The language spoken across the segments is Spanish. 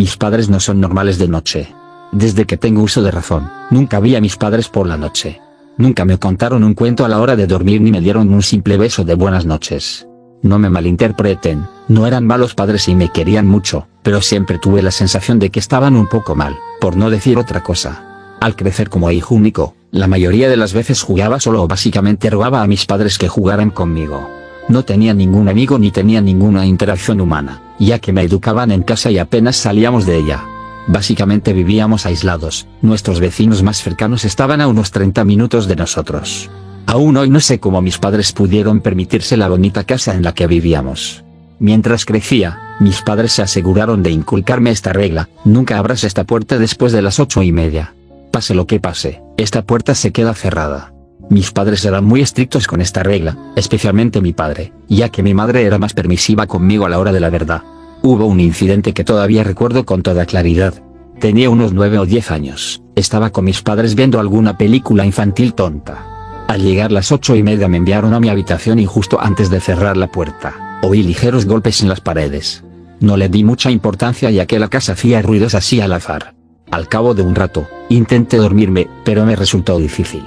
Mis padres no son normales de noche. Desde que tengo uso de razón, nunca vi a mis padres por la noche. Nunca me contaron un cuento a la hora de dormir ni me dieron un simple beso de buenas noches. No me malinterpreten, no eran malos padres y me querían mucho, pero siempre tuve la sensación de que estaban un poco mal, por no decir otra cosa. Al crecer como hijo único, la mayoría de las veces jugaba solo o básicamente rogaba a mis padres que jugaran conmigo. No tenía ningún amigo ni tenía ninguna interacción humana, ya que me educaban en casa y apenas salíamos de ella. Básicamente vivíamos aislados, nuestros vecinos más cercanos estaban a unos 30 minutos de nosotros. Aún hoy no sé cómo mis padres pudieron permitirse la bonita casa en la que vivíamos. Mientras crecía, mis padres se aseguraron de inculcarme esta regla: nunca abras esta puerta después de las 8:30. Pase lo que pase, esta puerta se queda cerrada. Mis padres eran muy estrictos con esta regla, especialmente mi padre, ya que mi madre era más permisiva conmigo a la hora de la verdad. Hubo un incidente que todavía recuerdo con toda claridad. Tenía unos 9 o 10 años, estaba con mis padres viendo alguna película infantil tonta. Al llegar las 8:30 me enviaron a mi habitación y justo antes de cerrar la puerta, oí ligeros golpes en las paredes. No le di mucha importancia ya que la casa hacía ruidos así al azar. Al cabo de un rato, intenté dormirme, pero me resultó difícil.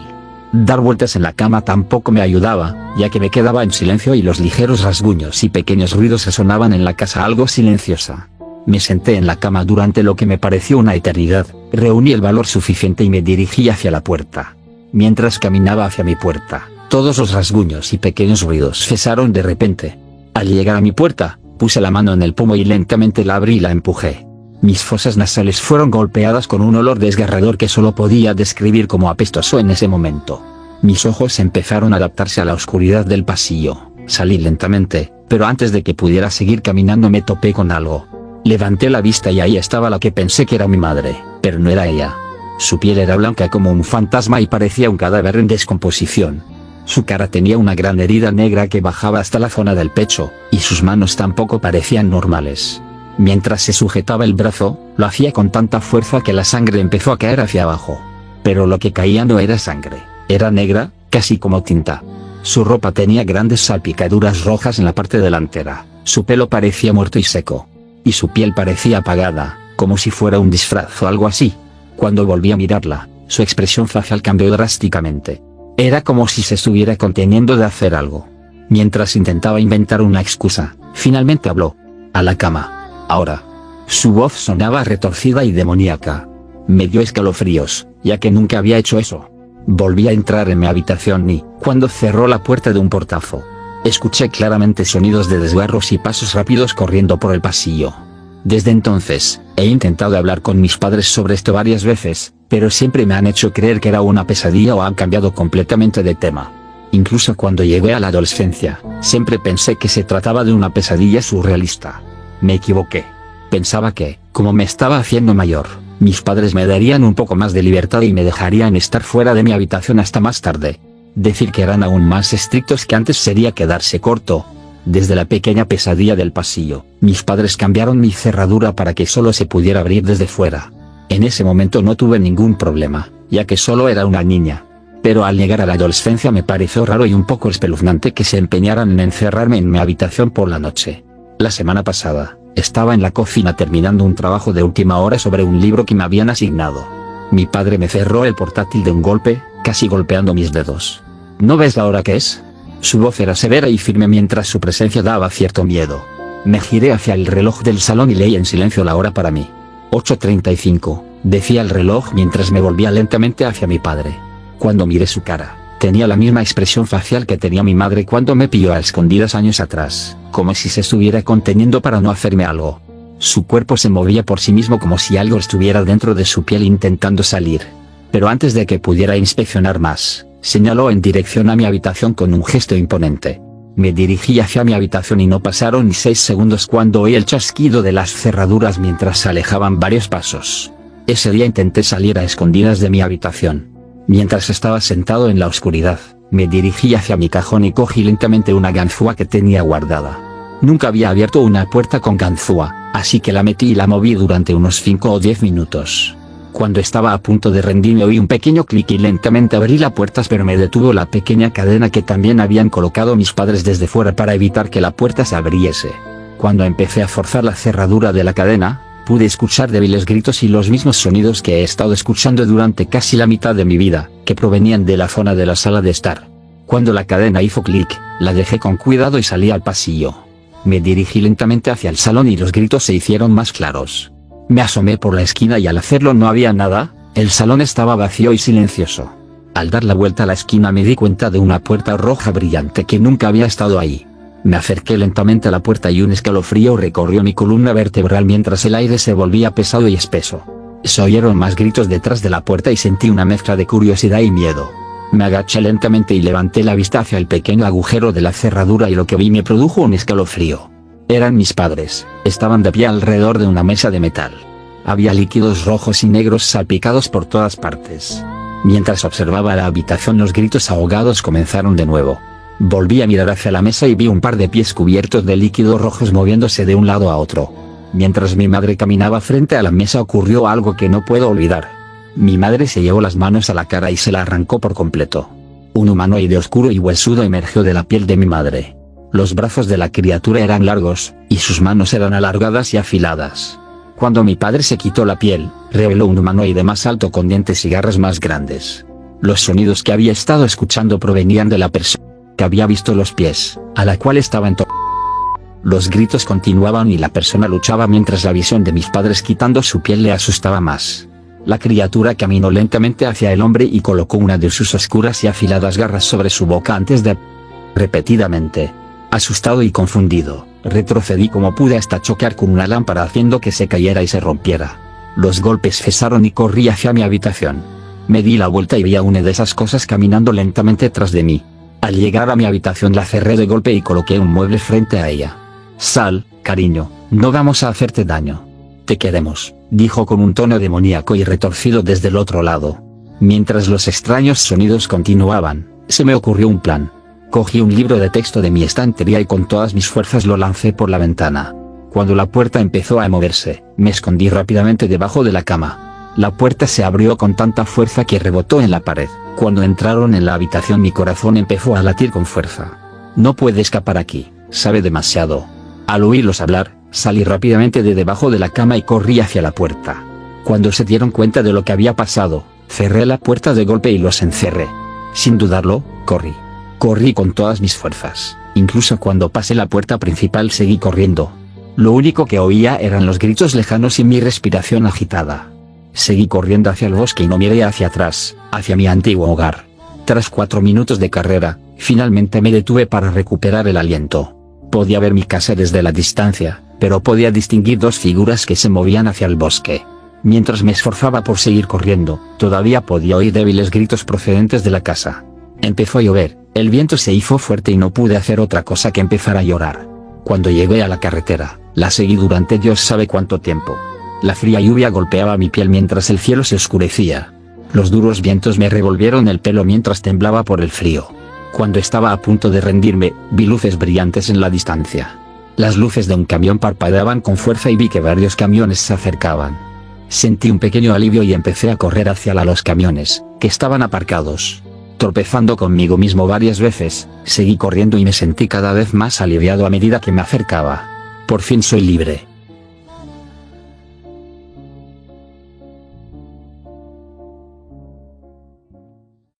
Dar vueltas en la cama tampoco me ayudaba, ya que me quedaba en silencio y los ligeros rasguños y pequeños ruidos resonaban en la casa algo silenciosa. Me senté en la cama durante lo que me pareció una eternidad, reuní el valor suficiente y me dirigí hacia la puerta. Mientras caminaba hacia mi puerta, todos los rasguños y pequeños ruidos cesaron de repente. Al llegar a mi puerta, puse la mano en el pomo y lentamente la abrí y la empujé. Mis fosas nasales fueron golpeadas con un olor desgarrador que solo podía describir como apestoso en ese momento. Mis ojos empezaron a adaptarse a la oscuridad del pasillo. Salí lentamente, pero antes de que pudiera seguir caminando me topé con algo. Levanté la vista y ahí estaba la que pensé que era mi madre, pero no era ella. Su piel era blanca como un fantasma y parecía un cadáver en descomposición. Su cara tenía una gran herida negra que bajaba hasta la zona del pecho, y sus manos tampoco parecían normales. Mientras se sujetaba el brazo, lo hacía con tanta fuerza que la sangre empezó a caer hacia abajo. Pero lo que caía no era sangre, era negra, casi como tinta. Su ropa tenía grandes salpicaduras rojas en la parte delantera, su pelo parecía muerto y seco. Y su piel parecía apagada, como si fuera un disfraz o algo así. Cuando volví a mirarla, su expresión facial cambió drásticamente. Era como si se estuviera conteniendo de hacer algo. Mientras intentaba inventar una excusa, finalmente habló. A la cama. Ahora. Su voz sonaba retorcida y demoníaca. Me dio escalofríos, ya que nunca había hecho eso. Volví a entrar en mi habitación y, cuando cerró la puerta de un portazo, escuché claramente sonidos de desgarros y pasos rápidos corriendo por el pasillo. Desde entonces, he intentado hablar con mis padres sobre esto varias veces, pero siempre me han hecho creer que era una pesadilla o han cambiado completamente de tema. Incluso cuando llegué a la adolescencia, siempre pensé que se trataba de una pesadilla surrealista. Me equivoqué. Pensaba que, como me estaba haciendo mayor, mis padres me darían un poco más de libertad y me dejarían estar fuera de mi habitación hasta más tarde. Decir que eran aún más estrictos que antes sería quedarse corto. Desde la pequeña pesadilla del pasillo, mis padres cambiaron mi cerradura para que solo se pudiera abrir desde fuera. En ese momento no tuve ningún problema, ya que solo era una niña. Pero al llegar a la adolescencia me pareció raro y un poco espeluznante que se empeñaran en encerrarme en mi habitación por la noche. La semana pasada, estaba en la cocina terminando un trabajo de última hora sobre un libro que me habían asignado. Mi padre me cerró el portátil de un golpe, casi golpeando mis dedos. ¿No ves la hora que es? Su voz era severa y firme mientras su presencia daba cierto miedo. Me giré hacia el reloj del salón y leí en silencio la hora para mí. 8:35, decía el reloj mientras me volvía lentamente hacia mi padre. Cuando miré su cara, tenía la misma expresión facial que tenía mi madre cuando me pilló a escondidas años atrás, como si se estuviera conteniendo para no hacerme algo. Su cuerpo se movía por sí mismo como si algo estuviera dentro de su piel intentando salir. Pero antes de que pudiera inspeccionar más, señaló en dirección a mi habitación con un gesto imponente. Me dirigí hacia mi habitación y no pasaron ni 6 segundos cuando oí el chasquido de las cerraduras mientras se alejaban varios pasos. Ese día intenté salir a escondidas de mi habitación. Mientras estaba sentado en la oscuridad, me dirigí hacia mi cajón y cogí lentamente una ganzúa que tenía guardada. Nunca había abierto una puerta con ganzúa, así que la metí y la moví durante unos 5 o 10 minutos. Cuando estaba a punto de rendirme oí un pequeño clic y lentamente abrí la puerta, pero me detuvo la pequeña cadena que también habían colocado mis padres desde fuera para evitar que la puerta se abriese. Cuando empecé a forzar la cerradura de la cadena, pude escuchar débiles gritos y los mismos sonidos que he estado escuchando durante casi la mitad de mi vida, que provenían de la zona de la sala de estar. Cuando la cadena hizo clic, la dejé con cuidado y salí al pasillo. Me dirigí lentamente hacia el salón y los gritos se hicieron más claros. Me asomé por la esquina y al hacerlo no había nada, el salón estaba vacío y silencioso. Al dar la vuelta a la esquina me di cuenta de una puerta roja brillante que nunca había estado ahí. Me acerqué lentamente a la puerta y un escalofrío recorrió mi columna vertebral mientras el aire se volvía pesado y espeso. Se oyeron más gritos detrás de la puerta y sentí una mezcla de curiosidad y miedo. Me agaché lentamente y levanté la vista hacia el pequeño agujero de la cerradura y lo que vi me produjo un escalofrío. Eran mis padres, estaban de pie alrededor de una mesa de metal. Había líquidos rojos y negros salpicados por todas partes. Mientras observaba la habitación los gritos ahogados comenzaron de nuevo. Volví a mirar hacia la mesa y vi un par de pies cubiertos de líquidos rojos moviéndose de un lado a otro. Mientras mi madre caminaba frente a la mesa ocurrió algo que no puedo olvidar. Mi madre se llevó las manos a la cara y se la arrancó por completo. Un humanoide oscuro y huesudo emergió de la piel de mi madre. Los brazos de la criatura eran largos, y sus manos eran alargadas y afiladas. Cuando mi padre se quitó la piel, reveló un humanoide más alto con dientes y garras más grandes. Los sonidos que había estado escuchando provenían de la persona que había visto los pies, a la cual estaba en Los gritos continuaban y la persona luchaba mientras la visión de mis padres quitando su piel le asustaba más. La criatura caminó lentamente hacia el hombre y colocó una de sus oscuras y afiladas garras sobre su boca antes de... Repetidamente. Asustado y confundido, retrocedí como pude hasta chocar con una lámpara haciendo que se cayera y se rompiera. Los golpes cesaron y corrí hacia mi habitación. Me di la vuelta y vi a una de esas cosas caminando lentamente tras de mí. Al llegar a mi habitación la cerré de golpe y coloqué un mueble frente a ella. Sal, cariño, no vamos a hacerte daño. Te queremos, dijo con un tono demoníaco y retorcido desde el otro lado. Mientras los extraños sonidos continuaban, se me ocurrió un plan. Cogí un libro de texto de mi estantería y con todas mis fuerzas lo lancé por la ventana. Cuando la puerta empezó a moverse, me escondí rápidamente debajo de la cama. La puerta se abrió con tanta fuerza que rebotó en la pared. Cuando entraron en la habitación mi corazón empezó a latir con fuerza. No puede escapar aquí, sabe demasiado. Al oírlos hablar, salí rápidamente de debajo de la cama y corrí hacia la puerta. Cuando se dieron cuenta de lo que había pasado, cerré la puerta de golpe y los encerré. Sin dudarlo, corrí. Corrí con todas mis fuerzas, incluso cuando pasé la puerta principal seguí corriendo. Lo único que oía eran los gritos lejanos y mi respiración agitada. Seguí corriendo hacia el bosque y no miré hacia atrás, hacia mi antiguo hogar. Tras 4 minutos de carrera, finalmente me detuve para recuperar el aliento. Podía ver mi casa desde la distancia, pero podía distinguir 2 figuras que se movían hacia el bosque. Mientras me esforzaba por seguir corriendo, todavía podía oír débiles gritos procedentes de la casa. Empezó a llover, el viento se hizo fuerte y no pude hacer otra cosa que empezar a llorar. Cuando llegué a la carretera, la seguí durante Dios sabe cuánto tiempo. La fría lluvia golpeaba mi piel mientras el cielo se oscurecía. Los duros vientos me revolvieron el pelo mientras temblaba por el frío. Cuando estaba a punto de rendirme, vi luces brillantes en la distancia. Las luces de un camión parpadeaban con fuerza y vi que varios camiones se acercaban. Sentí un pequeño alivio y empecé a correr hacia los camiones, que estaban aparcados. Tropezando conmigo mismo varias veces, seguí corriendo y me sentí cada vez más aliviado a medida que me acercaba. Por fin soy libre.